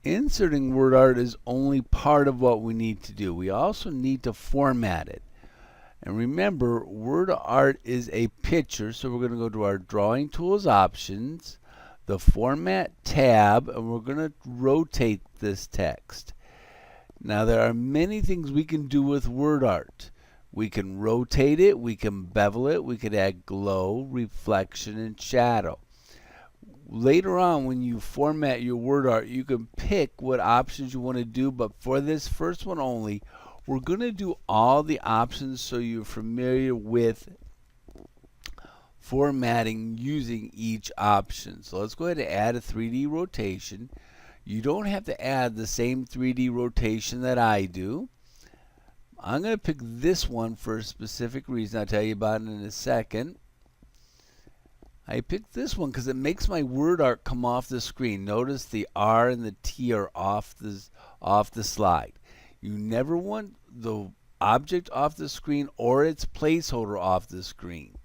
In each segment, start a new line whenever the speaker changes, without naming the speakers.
Inserting word art is only part of what we need to do. We also need to format it. And remember, word art is a picture, so we're going to go to our drawing tools options, the format tab, and we're going to rotate this text. Now there are many things we can do with word art. We can rotate it, we can bevel it, we could add glow, reflection, and shadow. Later on, when you format your word art, you can pick what options you want to do, but for this first one only, we're going to do all the options so you're familiar with formatting using each option. So let's go ahead and add a 3D rotation. You don't have to add the same 3D rotation that I do. I'm going to pick this one for a specific reason. I'll tell you about it in a second. I picked this one because it makes my word art come off the screen. Notice the R and the T are off the slide. You never want the object off the screen or its placeholder off the screen.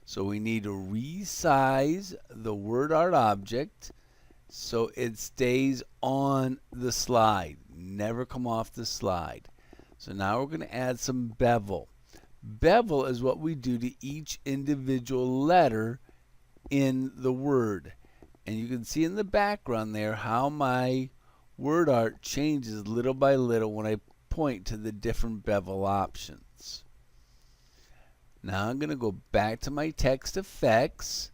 So we need to resize the word art object so it stays on the slide. Never come off the slide. So now we're going to add some bevel. Bevel is what we do to each individual letter in the word. And you can see in the background there how my word art changes little by little when I point to the different bevel options. Now I'm going to go back to my text effects.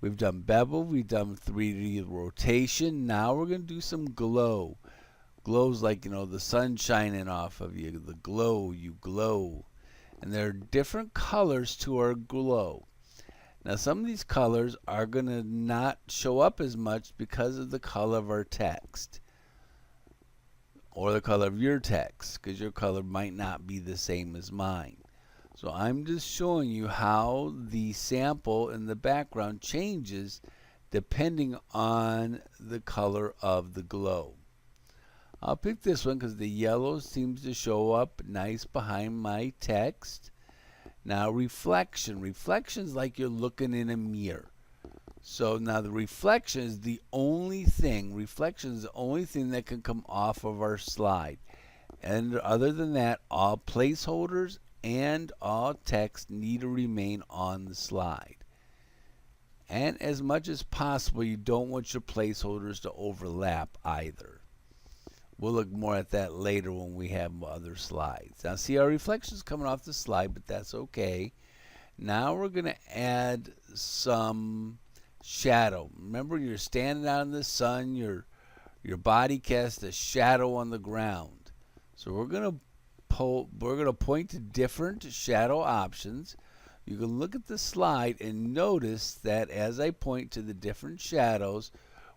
We've done bevel, we've done 3D rotation. Now we're going to do some glow. Glow's like, the sun shining off of you. The glow, you glow. And there are different colors to our glow. Now some of these colors are going to not show up as much because of the color of our text. Or the color of your text, because your color might not be the same as mine. So I'm just showing you how the sample in the background changes depending on the color of the glow. I'll pick this one because the yellow seems to show up nice behind my text. Now reflection. Reflection is like you're looking in a mirror. So now the reflection is the only thing that can come off of our slide. And other than that, all placeholders and all text need to remain on the slide. And as much as possible, you don't want your placeholders to overlap either. We'll look more at that later when we have other slides. Now see, our reflections coming off the slide, but that's okay. Now we're going to add some shadow. Remember, you're standing out in the sun, your body casts a shadow on the ground. So we're going to point to different shadow options. You can look at the slide and notice that as I point to the different shadows,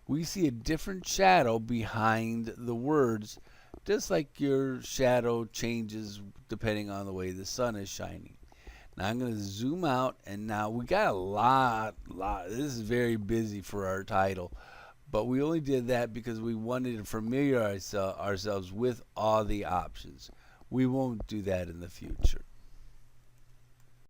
we see a different shadow behind the words, just like your shadow changes depending on the way the sun is shining. Now I'm going to zoom out, and now we got a lot. This is very busy for our title, but we only did that because we wanted to familiarize ourselves with all the options. We won't do that in the future.